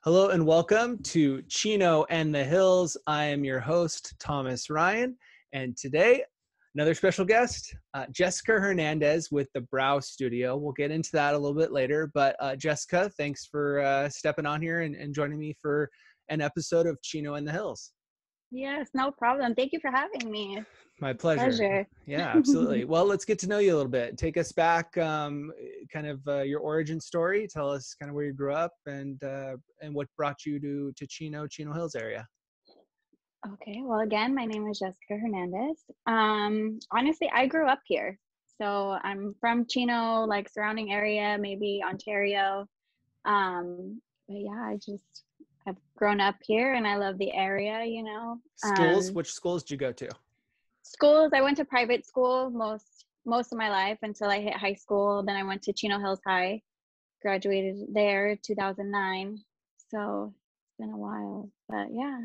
Hello and welcome to Chino and the Hills. I am your host, Thomas Ryan, and today, another special guest, Jessika Hernandez with the Brow Studio. We'll get into that a little bit later, but Jessika, thanks for stepping on here and joining me for an episode of Chino and the Hills. Yes, no problem. Thank you for having me. My pleasure. Yeah, absolutely. Well, let's get to know you a little bit. Take us back, kind of your origin story. Tell us kind of where you grew up and what brought you to Chino Hills area. Okay, well, again, my name is Jessika Hernandez. Honestly, I grew up here. So I'm from Chino, like surrounding area, maybe Ontario. But yeah, I've grown up here and I love the area, you know. Schools? Which schools did you go to? Schools, I went to private school most of my life until I hit high school. Then I went to Chino Hills High, graduated there 2009. So it's been a while, but yeah.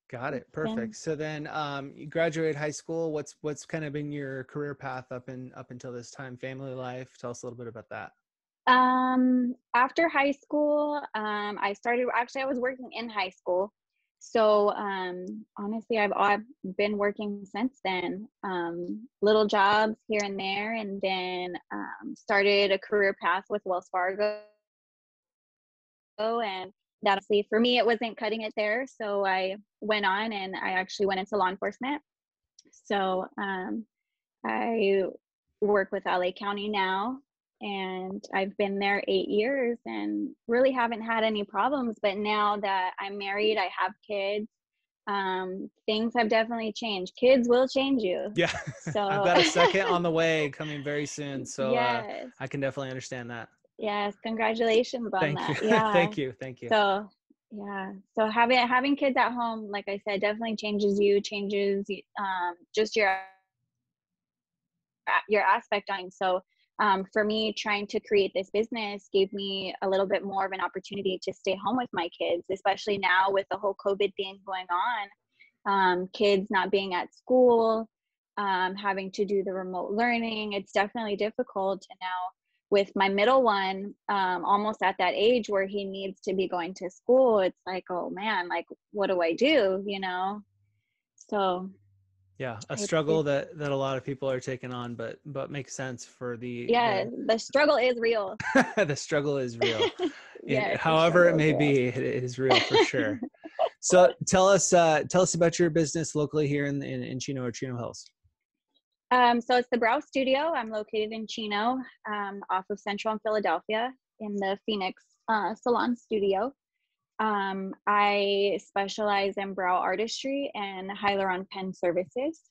Got it. Perfect. So then you graduated high school. What's kind of been your career path up until this time? Family life? Tell us a little bit about that. After high school, I was working in high school. So honestly, I've been working since then, little jobs here and there, and then started a career path with Wells Fargo. And that, honestly, for me, it wasn't cutting it there. So I went on and I actually went into law enforcement. So I work with LA County now, and I've been there 8 years and really haven't had any problems. But now that I'm married, I have kids, things have definitely changed. Kids will change you. Yeah. So I've got a second on the way coming very soon. So yes. I can definitely understand that. Yes. Congratulations on Thank that. you. Yeah. Thank you. So yeah. So having kids at home, like I said, definitely changes just your aspect on. So for me, trying to create this business gave me a little bit more of an opportunity to stay home with my kids, especially now with the whole COVID thing going on. Kids not being at school, having to do the remote learning. It's definitely difficult. And now with my middle one, almost at that age where he needs to be going to school, it's like, oh man, like, what do I do? You know? So yeah, a struggle that a lot of people are taking on, but makes sense for the struggle is real. The struggle is real. Yes, however it may be, it is real for sure. So tell us about your business locally here in Chino or Chino Hills. So it's the Brow Studio. I'm located in Chino, off of Central and Philadelphia, in the Phoenix Salon Studio. I specialize in brow artistry and hyaluron pen services.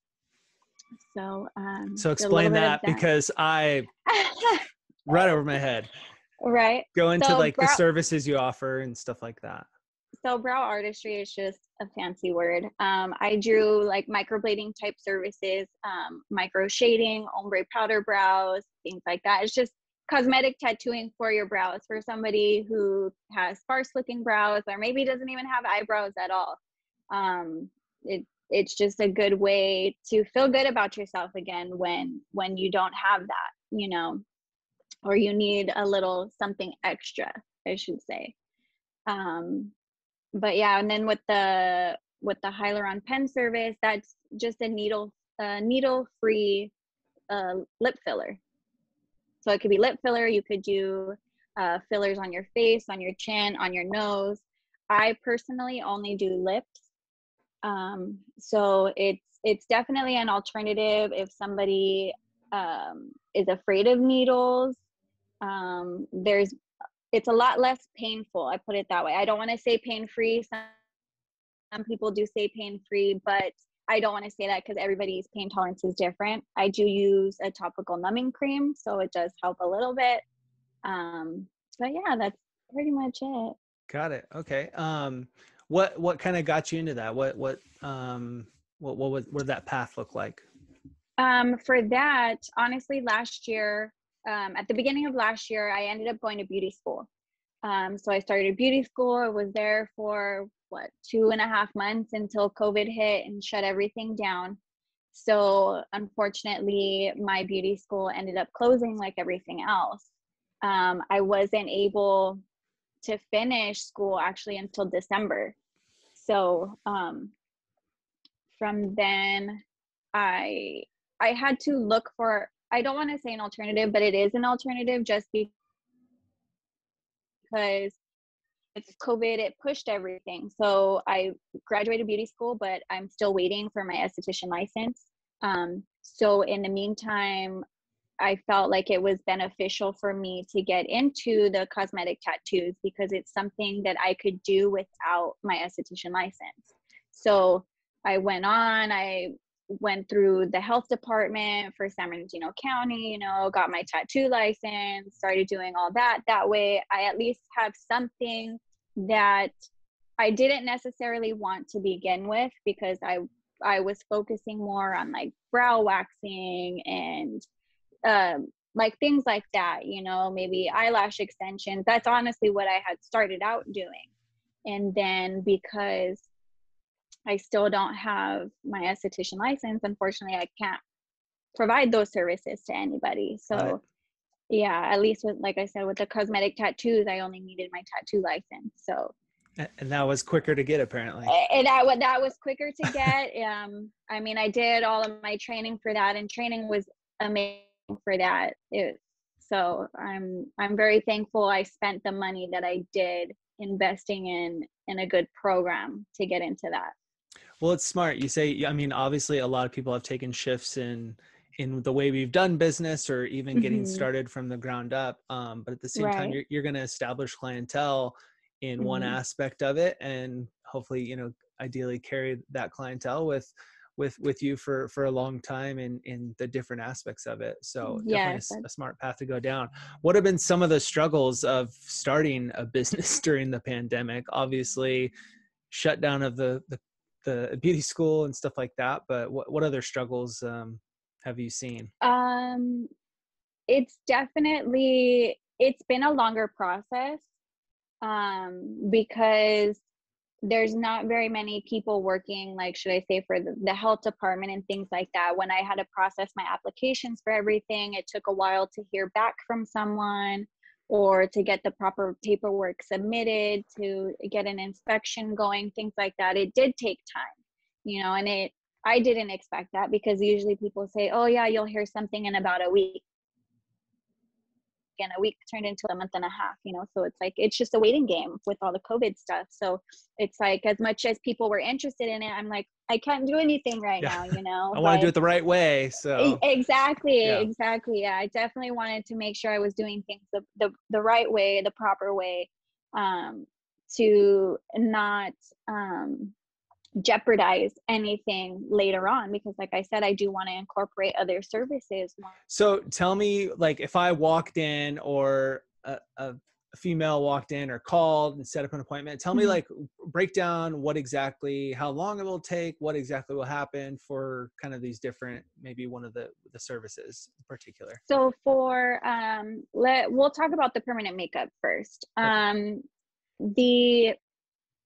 So explain that because I right over my head. Right. Go into the services you offer and stuff like that. So brow artistry is just a fancy word. I do like microblading type services, micro shading, ombre powder brows, things like that. It's just cosmetic tattooing for your brows for somebody who has sparse looking brows or maybe doesn't even have eyebrows at all. It's just a good way to feel good about yourself again when you don't have that, you know, or you need a little something extra, I should say. But yeah, and then with the hyaluron pen service, that's just a needle-free lip filler. So it could be lip filler. You could do fillers on your face, on your chin, on your nose. I personally only do lips. So it's definitely an alternative if somebody is afraid of needles. It's a lot less painful. I put it that way. I don't want to say pain-free. Some people do say pain-free, but I don't want to say that because everybody's pain tolerance is different. I do use a topical numbing cream, so it does help a little bit. But yeah, that's pretty much it. Got it. Okay. What kind of got you into that? What did that path look like? For that, honestly, last year, at the beginning of last year, I ended up going to beauty school. So I started beauty school. I was there for 2.5 months until COVID hit and shut everything down. So unfortunately, my beauty school ended up closing like everything else. I wasn't able to finish school actually until December. So from then I had to look for, I don't want to say an alternative, but it is an alternative just because it's COVID, it pushed everything. So I graduated beauty school, but I'm still waiting for my esthetician license. So in the meantime, I felt like it was beneficial for me to get into the cosmetic tattoos because it's something that I could do without my esthetician license. So I went through the health department for San Bernardino County, you know, got my tattoo license, started doing all that. That way I at least have something that I didn't necessarily want to begin with because I was focusing more on like brow waxing and like things like that, you know, maybe eyelash extensions. That's honestly what I had started out doing. And then because I still don't have my esthetician license, unfortunately, I can't provide those services to anybody. Got it. So yeah, at least with, like I said, with the cosmetic tattoos, I only needed my tattoo license. So And that was quicker to get, apparently. and that was quicker to get. I mean, I did all of my training for that, and training was amazing for that. So I'm very thankful I spent the money that I did investing in a good program to get into that. Well, it's smart. You say, I mean, obviously a lot of people have taken shifts in the way we've done business or even getting Mm-hmm. started from the ground up. But at the same time, Right. you're going to establish clientele in one Mm-hmm. aspect of it, and hopefully, you know, ideally carry that clientele with you for a long time in the different aspects of it. So definitely Yes. a smart path to go down. What have been some of the struggles of starting a business during the pandemic? Obviously, shutdown of the beauty school and stuff like that, but what other struggles have you seen? Um, it's been a longer process because there's not very many people working, like, should I say, for the health department and things like that. When I had to process my applications for everything, it took a while to hear back from someone or to get the proper paperwork submitted, to get an inspection going, things like that. It did take time, you know, and I didn't expect that because usually people say, oh yeah, you'll hear something in about a week. And a week turned into a month and a half, you know, so it's like it's just a waiting game with all the COVID stuff. So it's like, as much as people were interested in it, I'm like, I can't do anything right Yeah. now, you know. I want to do But it the right way, so exactly, yeah. exactly, yeah, I definitely wanted to make sure I was doing things the right way, the proper way, um to not jeopardize anything later on, because like I said, I do want to incorporate other services. So tell me, like, if I walked in or a female walked in or called and set up an appointment, tell me, Mhm. like, break down what exactly, how long it will take, what exactly will happen for kind of these different, maybe one of the services in particular. So for we'll talk about the permanent makeup first. Perfect. The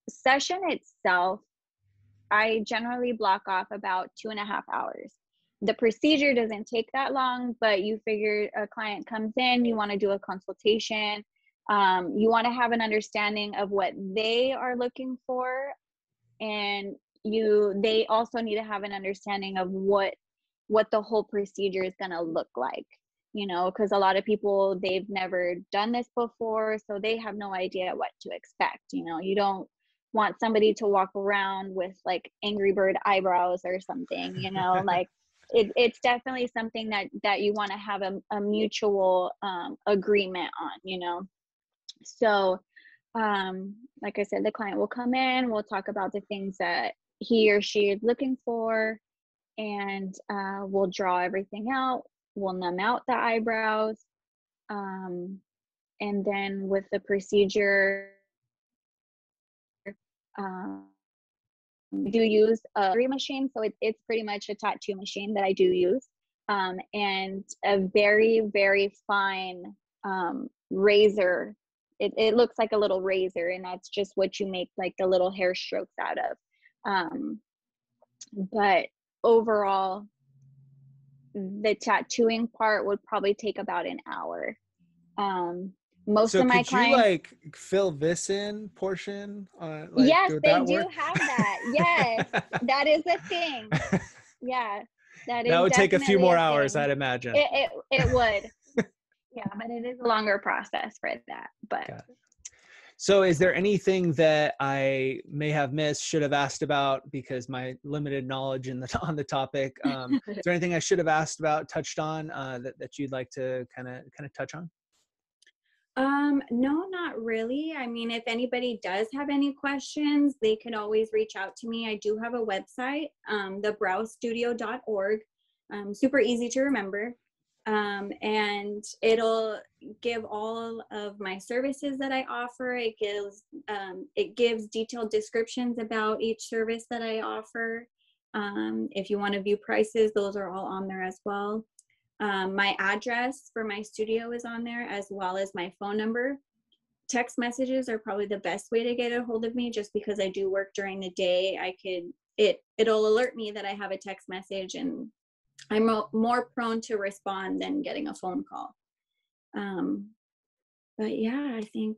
session itself, I generally block off about 2.5 hours. The procedure doesn't take that long, but you figure a client comes in, you want to do a consultation, you want to have an understanding of what they are looking for, and they also need to have an understanding of what the whole procedure is going to look like, you know, because a lot of people, they've never done this before, so they have no idea what to expect. You know, you don't want somebody to walk around with like Angry Bird eyebrows or something, you know. Like it's definitely something that you want to have a mutual agreement on, you know. So like I said, the client will come in, we'll talk about the things that he or she is looking for, and we'll draw everything out, we'll numb out the eyebrows, um, and then with the procedure, um, we do use a machine, so it's pretty much a tattoo machine that I do use, and a very, very fine razor. It looks like a little razor, and that's just what you make like the little hair strokes out of. But overall, the tattooing part would probably take about an hour. Most So of my could you clients, like fill this in portion? Like, yes, would they that do work? have that. Yes, that is a thing. Yeah, that That is would take a few definitely more a hours, thing. I'd imagine. It would. Yeah, but it is a longer process for that. But Got it. So is there anything that I may have missed, should have asked about because my limited knowledge on the topic? Is there anything I should have asked about, touched on, that you'd like to kind of touch on? no, not really. I mean, if anybody does have any questions, they can always reach out to me. I do have a website, thebrowstudio.org. Super easy to remember. And it'll give all of my services that I offer. It gives detailed descriptions about each service that I offer. If you want to view prices, those are all on there as well. My address for my studio is on there, as well as my phone number. Text messages are probably the best way to get a hold of me, just because I do work during the day. It'll alert me that I have a text message, and I'm more prone to respond than getting a phone call. But yeah, I think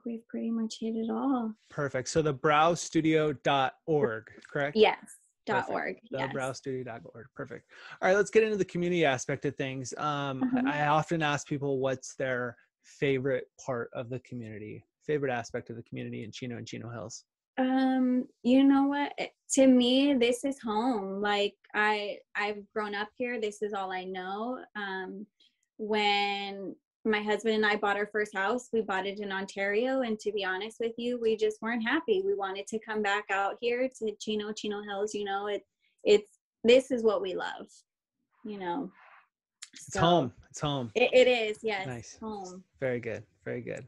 we've pretty much hit it all. Perfect. So the browstudio.org, correct? Yes. Perfect. .org. Yes. Browstudio.org. Perfect. All right, let's get into the community aspect of things. I often ask people what's their favorite part of the community, favorite aspect of the community in Chino and Chino Hills. You know what? To me, this is home. Like I've grown up here. This is all I know. When my husband and I bought our first house, we bought it in Ontario, and to be honest with you, we just weren't happy. We wanted to come back out here to Chino Hills. You know, this is what we love. You know, It's home. It's home. It is, yes. Nice. Home. Very good. Very good.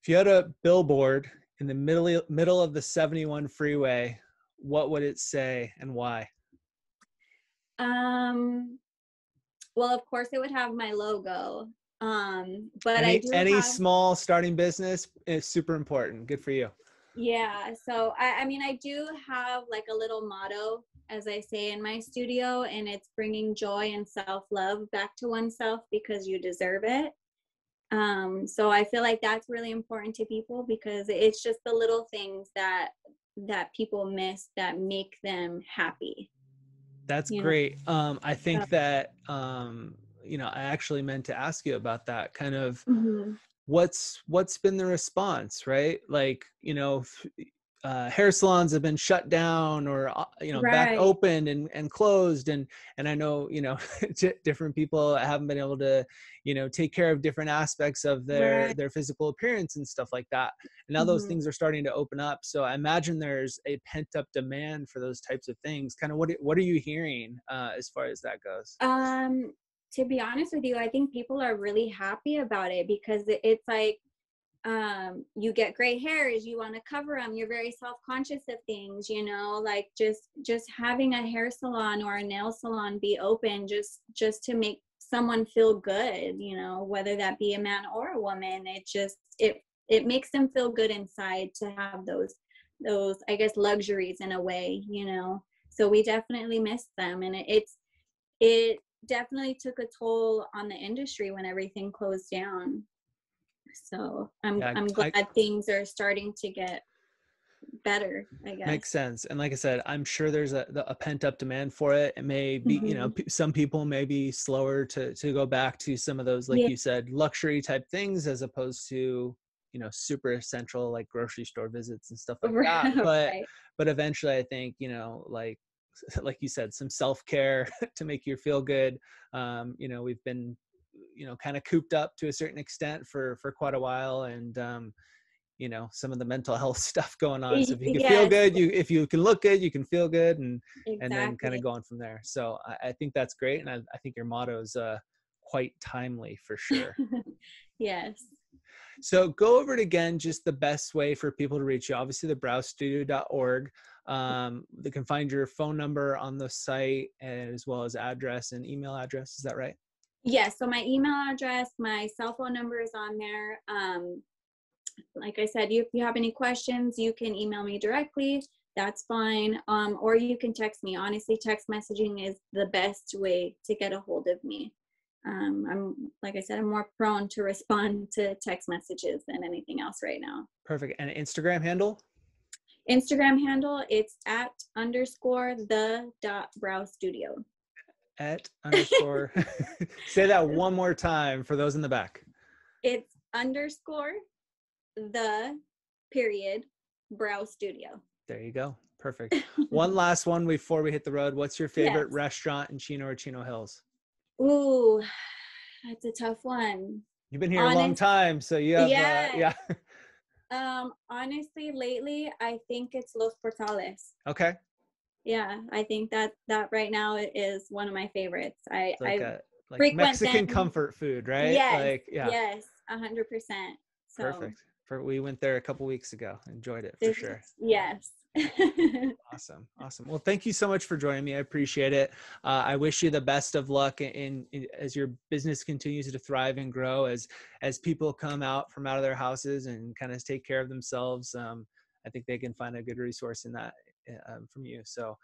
If you had a billboard in the middle of the 71 freeway, what would it say and why? Well, of course it would have my logo. But any small starting business is super important. Good for you. Yeah. So I mean, I do have like a little motto, as I say in my studio, and it's bringing joy and self-love back to oneself because you deserve it. So I feel like that's really important to people, because it's just the little things that people miss that make them happy. That's great. I think that, I actually meant to ask you about that kind of, what's been the response, right? Like, hair salons have been shut down or, back open and closed. And I know, different people haven't been able to, take care of different aspects of their physical appearance and stuff like that. And now those things are starting to open up. So I imagine there's a pent up demand for those types of things. Kind of what are you hearing as far as that goes? To be honest with you, I think people are really happy about it, because it's like, you get gray hairs, you want to cover them, you're very self-conscious of things, like just having a hair salon or a nail salon be open just to make someone feel good, whether that be a man or a woman. It makes them feel good inside to have those I guess luxuries in a way, so we definitely miss them. And it definitely took a toll on the industry when everything closed down. So I'm glad things are starting to get better, I guess. Makes sense. And like I said, I'm sure there's a pent up demand for it. It may be, some people may be slower to go back to some of those, like you said, luxury type things, as opposed to, super essential, like grocery store visits and stuff like that. But eventually I think, like you said, some self-care to make you feel good. We've been, kind of cooped up to a certain extent for quite a while. And, some of the mental health stuff going on. So if you can feel good, if you can look good, you can feel good, and then kind of go on from there. So I think that's great. And I think your motto is quite timely for sure. Yes. So go over it again, just the best way for people to reach you. Obviously, the browstudio.org. They can find your phone number on the site, as well as address and email address. Is that right? Yes. So my email address, my cell phone number is on there. Like I said, if you have any questions, you can email me directly. That's fine. Or you can text me. Honestly, text messaging is the best way to get a hold of me. I'm, like I said, I'm more prone to respond to text messages than anything else right now. Perfect. And an Instagram handle? Instagram handle, it's at underscore the dot brow studio. At underscore. Say that one more time for those in the back. It's underscore the period brow studio. There you go. Perfect. One last one before we hit the road. What's your favorite Yes. restaurant in Chino or Chino Hills? Ooh, that's a tough one. You've been here a long time, so you have, Yeah. yeah. Honestly, lately, I think it's Los Portales. Okay. Yeah, I think that right now is one of my favorites. It's like I a frequent Mexican them. comfort food, right? Yes, Like, yeah. yes, 100%. So Perfect. We went there a couple weeks ago. Enjoyed it for sure. yes. Awesome. Awesome. Well, thank you so much for joining me. I appreciate it. I wish you the best of luck as your business continues to thrive and grow, as people come out of their houses and kind of take care of themselves. I think they can find a good resource in that from you. So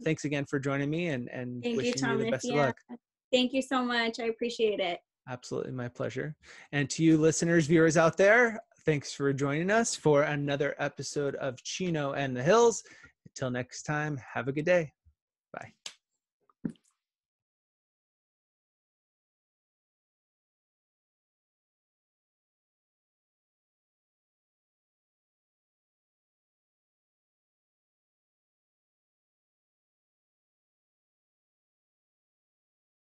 thanks again for joining me, and Thank you, wishing you the Thomas. best of Yeah. luck. Thank you so much. I appreciate it. Absolutely. My pleasure. And to you listeners, viewers out there, thanks for joining us for another episode of Chino and the Hills. Until next time, have a good day. Bye.